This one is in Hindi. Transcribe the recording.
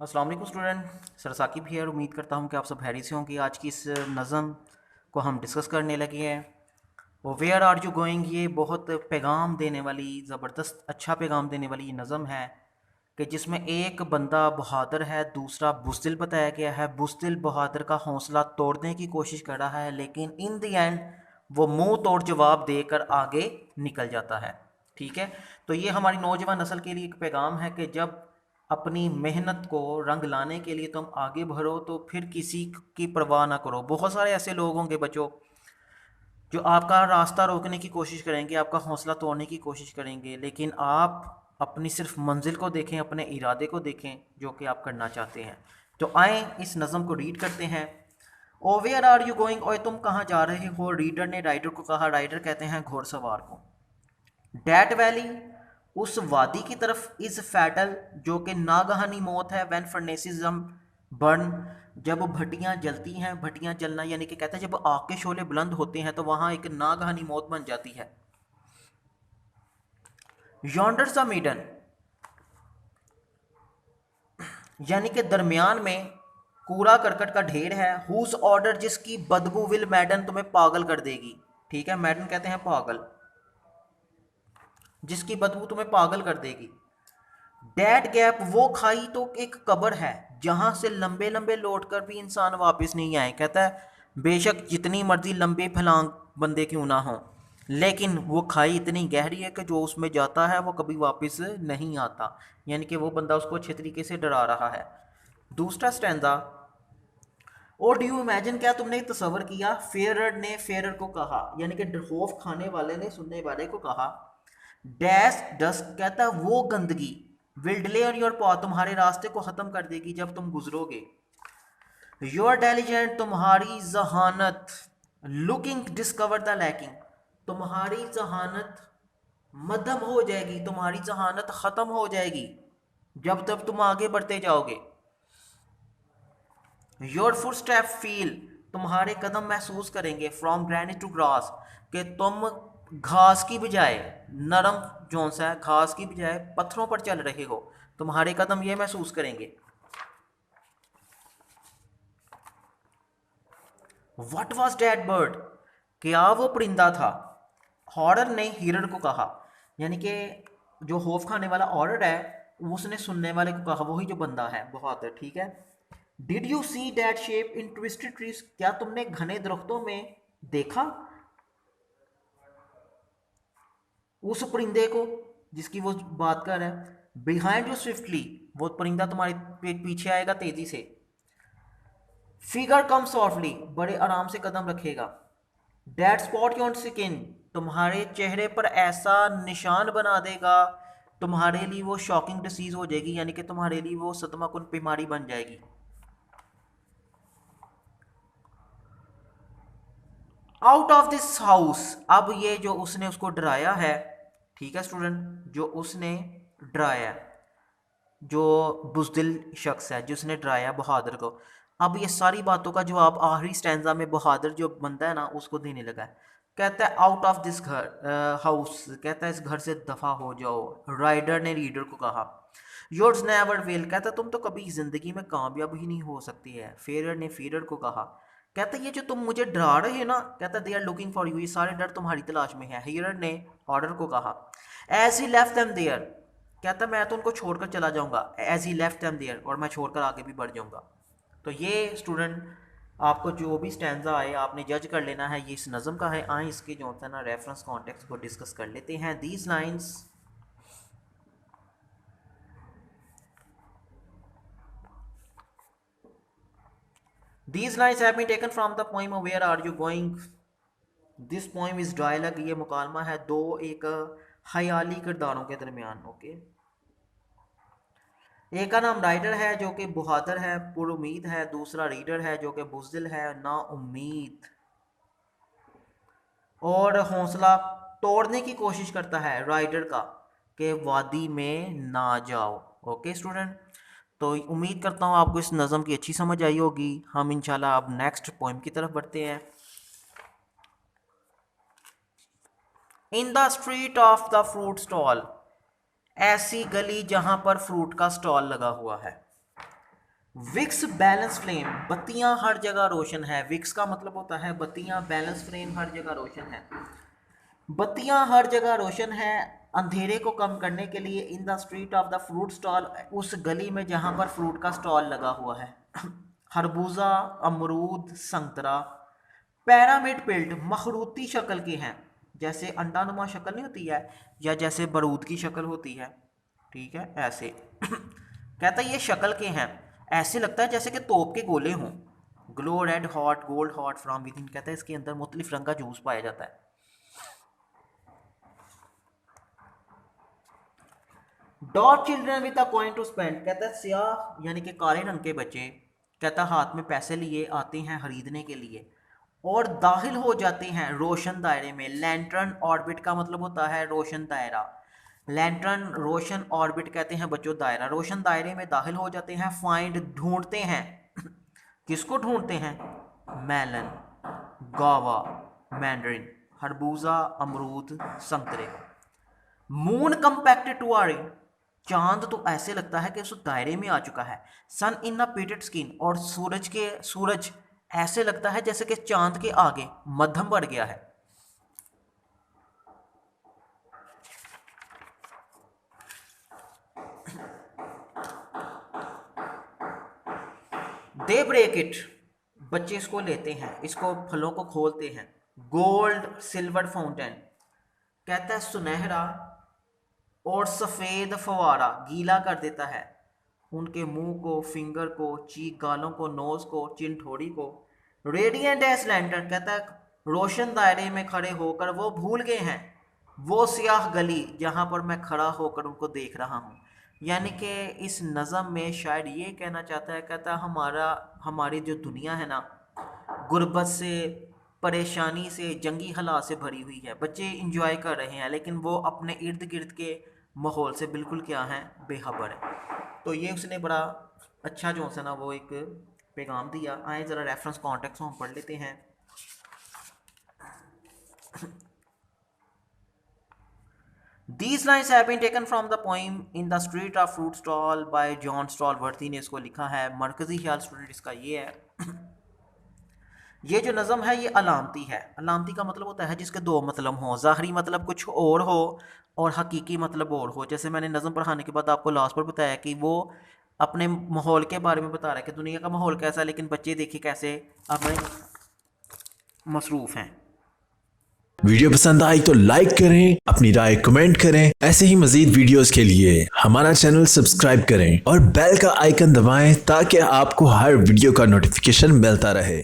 अस्सलाम वालेकुम स्टूडेंट। Sir Saqib here. उम्मीद करता हूँ कि आप सब हैरी से होंगे। आज की इस नज़म को हम डिस्कस करने लगे हैं। वो वेयर आर यू गोइंग, ये बहुत पैगाम देने वाली, ज़बरदस्त अच्छा पैगाम देने वाली ये नज़म है कि जिसमें एक बंदा बहादुर है, दूसरा बुज़दिल बताया गया है। बुज़दिल बहादुर का हौसला तोड़ने की कोशिश कर रहा है, लेकिन इन द एंड वो मुंह तोड़ जवाब देकर आगे निकल जाता है। ठीक है, तो ये हमारी नौजवान नस्ल के लिए एक पैगाम है कि जब अपनी मेहनत को रंग लाने के लिए तुम आगे बढ़ो तो फिर किसी की परवाह ना करो। बहुत सारे ऐसे लोग होंगे बच्चों जो आपका रास्ता रोकने की कोशिश करेंगे, आपका हौसला तोड़ने की कोशिश करेंगे, लेकिन आप अपनी सिर्फ मंजिल को देखें, अपने इरादे को देखें जो कि आप करना चाहते हैं। तो आए इस नज़म को रीड करते हैं। ओ वेयर आर यू गोइंग, ओए तुम कहाँ जा रहे हो। रीडर ने राइडर को कहा। राइडर कहते हैं घोड़सवार को। डैट वैली, उस वादी की तरफ। इज फैटल, जो कि नागहानी मौत है। व्हेन फर्नेसिज्म बर्न, जब भट्टियां जलती हैं। भट्टियां जलना यानी कि कहते हैं जब आग के शोले बुलंद होते हैं तो वहां एक नागहानी मौत बन जाती है। यॉन्डर्स अ मीडन, यानी कि दरमियान में कूड़ा करकट का ढेर है। हुज ऑर्डर, जिसकी बदबू विल मैडन, तुम्हें पागल कर देगी। ठीक है, मैडन कहते हैं पागल, जिसकी बदबू तुम्हें पागल कर देगी। डेड गैप, वो खाई तो एक कब्र है जहां से लंबे लंबे लौट कर भी इंसान वापस नहीं आए। कहता है बेशक जितनी मर्जी लंबे फलांग बंदे क्यों ना हो, लेकिन वो खाई इतनी गहरी है कि जो उसमें जाता है वो कभी वापस नहीं आता। यानी कि वो बंदा उसको अच्छे तरीके से डरा रहा है। दूसरा स्टैंजा। और डू यू इमेजिन, क्या तुमने तस्वर किया। फेरर ने फेरर को कहा, यानी कि खौफ खाने वाले ने सुनने वाले को कहा। डैश डस्ट, कहता वो गंदगी। विल डिले योर पॉथ, तुम्हारे रास्ते को खत्म कर देगी जब तुम गुजरोगे। योर डेलीजेंट, तुम्हारी जहानत। लुकिंग डिस्कवर द लैकिंग, तुम्हारी जहानत मध्यम हो जाएगी, तुम्हारी जहानत खत्म हो जाएगी जब तब तुम आगे बढ़ते जाओगे। योर फुट स्टेप फील, तुम्हारे कदम महसूस करेंगे। फ्रॉम ग्रैनिट टू ग्रास, कि तुम घास की बजाय, नरम जोन सा है, घास की बजाय पत्थरों पर चल रहे हो, तुम्हारे कदम ये महसूस करेंगे। वट वॉज डैट बर्ड, क्या वो परिंदा था। हॉरर ने हिरन को कहा, यानी कि जो खौफ खाने वाला हॉरर है उसने सुनने वाले को कहा, वही जो बंदा है बहुत है। ठीक है। Did you see that shape in twisted trees, क्या तुमने घने दरख्तों में देखा उस परिंदे को जिसकी वो बात कर रहा है। बिहाइंड यू स्विफ्टली, वो परिंदा तुम्हारे पीछे आएगा तेजी से। फिगर कम सॉफ्टली, बड़े आराम से कदम रखेगा। डेड स्पॉट योर स्किन, तुम्हारे चेहरे पर ऐसा निशान बना देगा, तुम्हारे लिए वो शॉकिंग डिसीज हो जाएगी, यानी कि तुम्हारे लिए वो सदमाकुन बीमारी बन जाएगी। आउट ऑफ दिस हाउस, अब ये जो उसने उसको डराया है, ठीक है स्टूडेंट, जो उसने डराया, जो बुजदिल शख्स है जिसने डराया बहादुर को, अब ये सारी बातों का जवाब आखिरी स्टैंजा में बहादुर जो बंदा है ना उसको देने लगा है। कहता है आउट ऑफ दिस घर हाउस, कहता है इस घर से दफा हो जाओ। राइडर ने रीडर को कहा। योर्स नेवर विल, कहता तुम तो कभी जिंदगी में कामयाब ही नहीं हो सकती है। फेरर ने फीरर को कहा। कहता ये जो तुम मुझे डरा रहे हो ना, कहता they are looking for you, ये सारे डर तुम्हारी तलाश में है। हिरर ने ऑर्डर को कहा। As he left them there, कहता मैं तो उनको छोड़कर चला जाऊंगा। As he left them there, और मैं छोड़कर आगे भी बढ़ जाऊंगा। तो ये स्टूडेंट आपको जो भी स्टैंजा आए आपने जज कर लेना है ये इस नज़म का है। आए इसके जो होता है ना रेफरेंस कॉन्टेक्स्ट को डिस्कस कर लेते हैं। These lines, these lines have been taken from the poem where are you going। This poem is dialogue, ये मुकालमा है दो एक हयाली किरदारों के दरमियान। ओके, एक का नाम राइडर है जो कि बहादुर है, पुरुमीद है। दूसरा रीडर है जो कि बुज़दिल है, ना उम्मीद और हौसला तोड़ने की कोशिश करता है राइडर का, कि वादी में ना जाओ। ओके स्टूडेंट, तो उम्मीद करता हूँ आपको इस नज़म की अच्छी समझ आई होगी। हम इंशाल्लाह अब नेक्स्ट पोइम की तरफ बढ़ते हैं। In the street of the fruit stall, ऐसी गली जहां पर फ्रूट का स्टॉल लगा हुआ है। विक्स बैलेंस फ्लेम, बत्तियां हर जगह रोशन है। विक्स का मतलब होता है बत्तियां, बैलेंस फ्लेम हर जगह रोशन है। बत्तियां हर जगह रोशन है अंधेरे को कम करने के लिए। In the street of the fruit stall, उस गली में जहां पर फ्रूट का स्टॉल लगा हुआ है। खरबूजा, अमरूद, संतरा। पैरामिड बिल्ड, मखरूती शक्ल के हैं, जैसे अंडानुमा शक्ल नहीं होती है, या जैसे बारूद की शक्ल होती है, ठीक है, ऐसे। कहता है ये शक्ल के हैं, ऐसे लगता है जैसे कि तोप के गोले हों। Glow red hot, gold hot from with in, कहता है इसके अंदर मुख्तलिफ रंग का जूस पाया जाता है। Dot children with a coin to spend, कहता है सियाह यानी कि काले रंग के बच्चे, कहता है हाथ में पैसे लिए आते हैं खरीदने के लिए और दाखिल हो जाते हैं रोशन दायरे में। लैंटर्न ऑर्बिट का मतलब होता है रोशन दायरा। लैंटर्न रोशन ऑर्बिट कहते हैं बच्चों दायरा। रोशन दायरे में दाखिल हो जाते हैं। फाइंड ढूंढते हैं, किसको ढूंढते हैं? मेलन, गावा, मैंडरिन, खरबूजा, अमरूद, संतरे। मून कंपैक्टेड टू आर, चांद तो ऐसे लगता है कि उस दायरे में आ चुका है। सन इन अ पीटेड स्किन, और सूरज ऐसे लगता है जैसे कि चांद के आगे मध्यम बढ़ गया है। दे ब्रेक इट, बच्चे इसको लेते हैं, इसको फलों को खोलते हैं। गोल्ड सिल्वर फाउंटेन, कहता है सुनहरा और सफ़ेद फवारा गीला कर देता है उनके मुंह को, फिंगर को, चीक, गालों को, नोज को, चिन, ठोड़ी को। रेडियंट एस लैंटर्न, कहता है रोशन दायरे में खड़े होकर वो भूल गए हैं वो स्याह गली जहां पर मैं खड़ा होकर उनको देख रहा हूँ। यानी कि इस नज़म में शायद ये कहना चाहता है, कहता है हमारी जो दुनिया है ना, गुर्बत से, परेशानी से, जंगी हालात से भरी हुई है। बच्चे इंजॉय कर रहे हैं लेकिन वो अपने इर्द गिर्द के माहौल से बिल्कुल क्या है, बेखबर है। तो ये उसने बड़ा अच्छा जो है ना वो एक पैगाम दिया। आए ज़रा रेफरेंस कॉन्टेक्स्ट हम पढ़ लेते हैं। These lines have been taken from the poem In the Street of Fruit Stall by John Stallworthy ने इसको लिखा है। मरकज़ी ख्याल स्टूडेंट इसका ये है, ये जो नज़म है ये अलामती है। अलामती का मतलब होता है जिसके दो मतलब हों, ज़ाहरी मतलब कुछ और हो और हकीकी मतलब और हो। जैसे मैंने नज़म पढ़ाने के बाद आपको लास्ट पर बताया कि वो अपने माहौल के बारे में बता रहा है कि दुनिया का माहौल कैसा है, लेकिन बच्चे देखिए कैसे अपने मसरूफ़ हैं। वीडियो पसंद आई तो लाइक करें, अपनी राय कमेंट करें। ऐसे ही मजीद वीडियोस के लिए हमारा चैनल सब्सक्राइब करें और बेल का आइकन दबाएं ताकि आपको हर वीडियो का नोटिफिकेशन मिलता रहे।